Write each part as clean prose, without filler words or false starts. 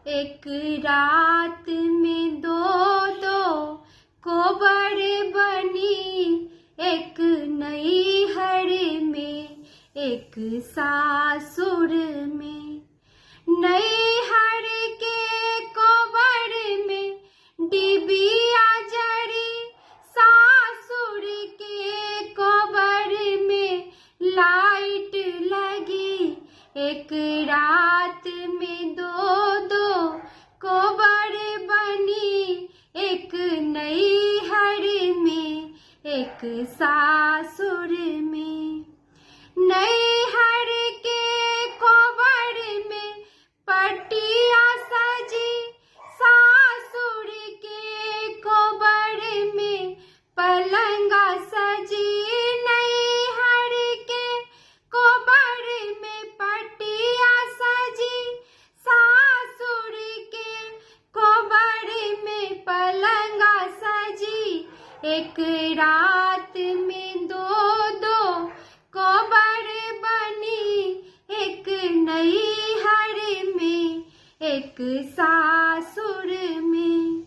एक रात में दो दो कोबर बनी, एक नैहर में एक सासुर में। नैहर के कोबर में डिबिया जरी, सासुर के कोबर में लाइट लगी। एक रात में दो दो कोबर बनी, एक नैहर में एक सासुर में। नैहर के कोबर में पटिया सजी, सासुर के कोबर में पलंगा सजी। नैहर के कोबर में पटिया सजी, सासुर के कोबर में पलंगा सजी। एक रात में दो दो कोबर बनी, एक नैहर में एक सासुर में।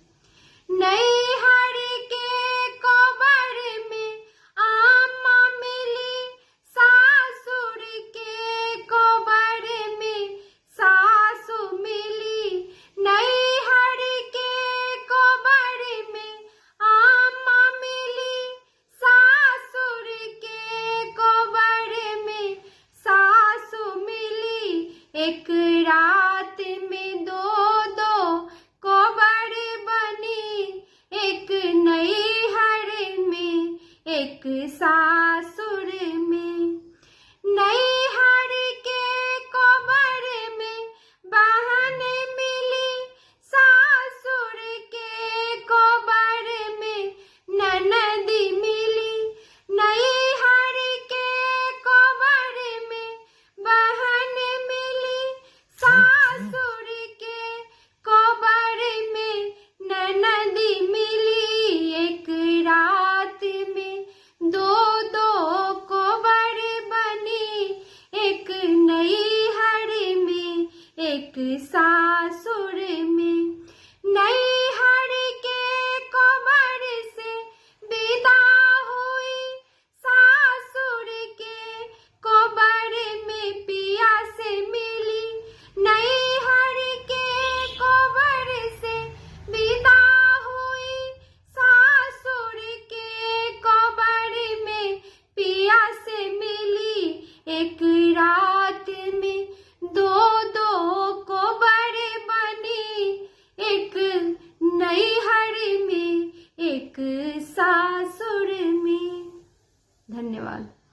नैहर के कोबर में आमा मिली, सासुर के कोबर में सासु मिली। नैहर के कोबर में आमा मिली, सासुर के कोबर में सासु मिली। एक रात में दो दो कोबर बनी, एक नैहर में एक सासुर में। नैहर के कोबर में बहन मिली, सासुर के कोबर में ननदी मिली। नैहर के कोबर में बहन मिली, सासुर के कोबर में ननदी मिली। एक रात में दो दो कोबर बनी, एक नैहर में एक सासुर में। नैहर के कोबर से विदा हुई, सासुर के कोबर में पिया से मिली। नैहर के कोबर से विदा हुई, सासुर के कोबर में पिया से मिली। एक रात में दो दो कोबर बनी, एक नैहर में एक सासुर में। धन्यवाद।